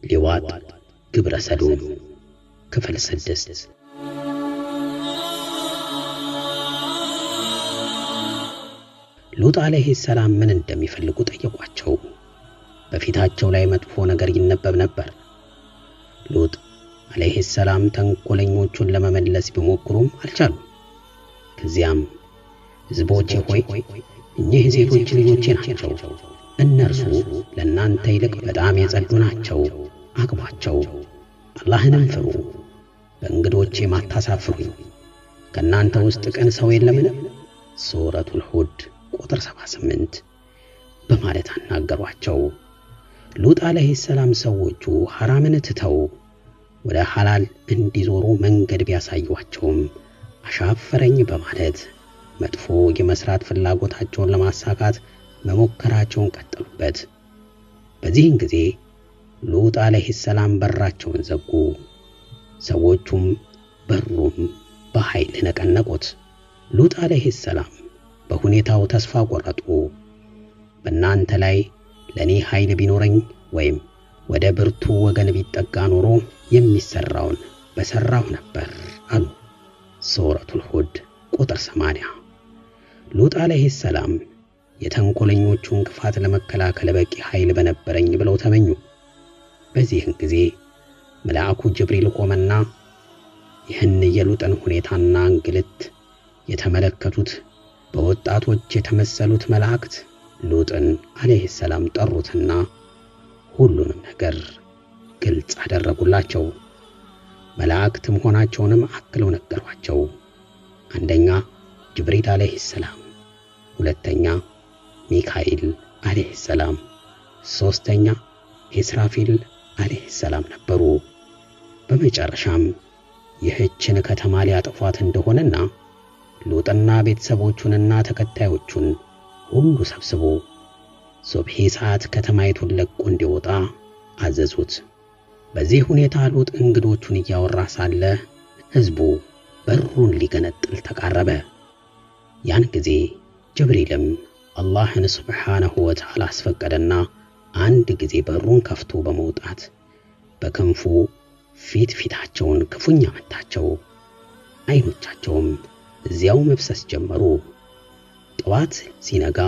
ሊዋጥ ግብረ ሰዶም ክፍል 6 ሉጥ አለይሂ ሰላም ምን እንደሚፈልጉ ጠየቋቸው። በፊታቸው ላይ መጥፎ ነገር ይነበብ ነበር። ሉጥ አለይሂ ሰላም ተንኮለኞቹን ለመመለስ ቢሞክሩም አልቻሉም። ከዚያም ሕዝቦቼ ሆይ እኚህ ሴቶች ልጆቼ ናቸው። እነርሱ ለእናንተ ይልቅ በጣም የጸዱ ናቸው። አግቧቸው፣ አላህንም ፍሩ፣ በእንግዶቼ ማታሳፍሩኝ። ከእናንተ ውስጥ ቅን ሰው የለምን? ሱረቱል ሁድ ቁጥር 78 በማለት አናገሯቸው። ሉጥ አለይሂ ሰላም ሰዎቹ ሐራምን ትተው ወደ ሐላል እንዲዞሩ መንገድ ቢያሳዩአቸውም አሻፈረኝ በማለት መጥፎ የመስራት ፍላጎታቸውን ለማሳካት መሞከራቸውን ቀጠሉበት። በዚህን ጊዜ ሉጥ አለይሂ ሰላም በራቸውን ዘጉ። ሰዎቹም በሩም በኃይል ነቀነቁት። ሉጥ አለይሂ ሰላም በሁኔታው ተስፋ ቆረጡ። በእናንተ ላይ ለኔ ኃይል ቢኖረኝ ወይም ወደ ብርቱ ወገን ቢጠጋ ኖሮ የሚሰራውን በሰራው ነበር አሉ። ሱረቱል ሁድ ቁጥር 80 ሉጥ አለይሂ ሰላም የተንኮለኞቹን ክፋት ለመከላከል በቂ ኃይል በነበረኝ ብለው ተመኙ። በዚህን ጊዜ መልአኩ ጅብሪል ቆመና ይህን የሉጥን ሁኔታና እንግልት የተመለከቱት በወጣቶች የተመሰሉት መላእክት ሉጥን አለይሂ ሰላም ጠሩትና ሁሉንም ነገር ግልጽ አደረጉላቸው። መላእክት መሆናቸውንም አክለው ነገሯቸው። አንደኛ ጅብሪል አለይሂ ሰላም፣ ሁለተኛ ሚካኤል አለይሂ ሰላም፣ ሶስተኛ ኢስራፊል አለይሂ ሰላም ነበሩ። በመጨረሻም ይህችን ከተማ ሊያጠፏት እንደሆነና ሉጥና ቤተሰቦቹንና ተከታዮቹን ሁሉ ሰብስቦ ሱብሒ ሰዓት ከተማይቱን ለቆ እንዲወጣ አዘዙት። በዚህ ሁኔታ ሉጥ እንግዶቹን እያወራ ሳለ ሕዝቡ በሩን ሊገነጥል ተቃረበ። ያን ጊዜ ጅብሪልም አላህን ሱብሓነሁ ወተዓላ አስፈቀደና አንድ ጊዜ በሩን ከፍቶ በመውጣት በክንፉ ፊታቸውን ክፉኛ መታቸው። አይኖቻቸውም እዚያው መፍሰስ ጀመሩ። ጠዋት ሲነጋ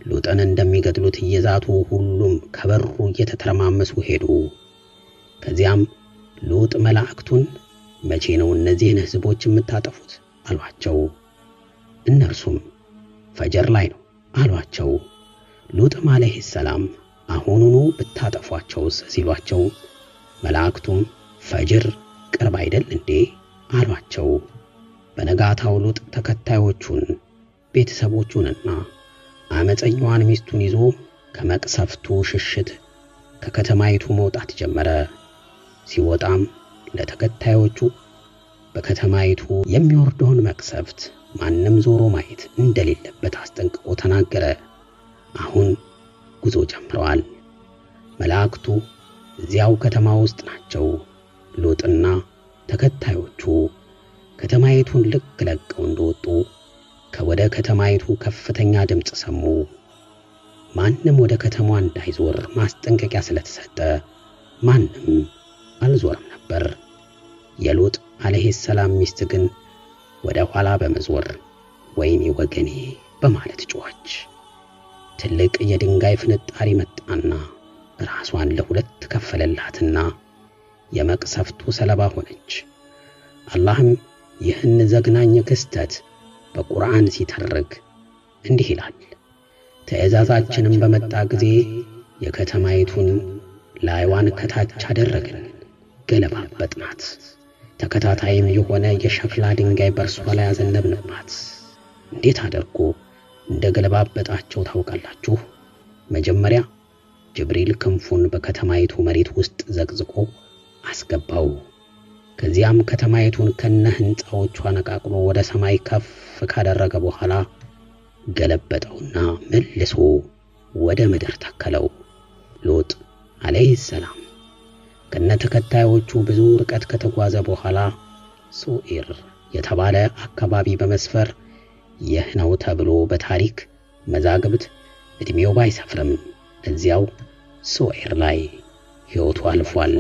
ሉጥን እንደሚገድሉት እየዛቱ ሁሉም ከበሩ እየተተረማመሱ ሄዱ። ከዚያም ሉጥ መላእክቱን መቼ ነው እነዚህን ሕዝቦች የምታጠፉት አሏቸው። እነርሱም ፈጀር ላይ ነው አሏቸው። ሉጥም አለይሂ ሰላም አሁኑኑ ብታጠፏቸውስ ሲሏቸው መላእክቱም ፈጅር ቅርብ አይደል እንዴ አሏቸው። በነጋታው ሉጥ ተከታዮቹን ቤተሰቦቹንና አመፀኛዋን ሚስቱን ይዞ ከመቅሰፍቱ ሽሽት ከከተማይቱ መውጣት ጀመረ። ሲወጣም ለተከታዮቹ በከተማይቱ የሚወርደውን መቅሰፍት ማንም ዞሮ ማየት እንደሌለበት አስጠንቅቆ ተናገረ። አሁን ጉዞ ጀምረዋል። መላእክቱ እዚያው ከተማ ውስጥ ናቸው። ሉጥና ተከታዮቹ ከተማይቱን ልክ ለቀው እንደወጡ ከወደ ከተማይቱ ከፍተኛ ድምጽ ሰሙ። ማንም ወደ ከተማዋ እንዳይዞር ማስጠንቀቂያ ስለተሰጠ ማንም አልዞረም ነበር። የሉጥ አለይሂ ሰላም ሚስት ግን ወደ ኋላ በመዞር ወይኔ ወገኔ በማለት ጮኸች። ትልቅ የድንጋይ ፍንጣሪ መጣና ራሷን ለሁለት ከፈለላትና የመቅሰፍቱ ሰለባ ሆነች። አላህም ይህን ዘግናኝ ክስተት በቁርአን ሲተርክ እንዲህ ይላል። ትእዛዛችንም በመጣ ጊዜ የከተማይቱን ላይዋን ከታች አደረግን፣ ገለባበጥናት። ተከታታይም የሆነ የሸክላ ድንጋይ በእርሷ ላይ አዘነብንባት። እንዴት አድርጎ እንደ ገለባበጣቸው ታውቃላችሁ? መጀመሪያ ጅብሪል ክንፉን በከተማይቱ መሬት ውስጥ ዘቅዝቆ አስገባው። ከዚያም ከተማይቱን ከነ ሕንጻዎቿ ነቃቅሎ ወደ ሰማይ ከፍ ካደረገ በኋላ ገለበጠውና መልሶ ወደ ምድር ተከለው። ሉጥ አለይሂ ሰላም ከነ ተከታዮቹ ብዙ ርቀት ከተጓዘ በኋላ ሱኢር የተባለ አካባቢ በመስፈር ይህ ነው ተብሎ በታሪክ መዛግብት እድሜው ባይሰፍርም እዚያው ሱኢር ላይ ሕይወቱ አልፏል።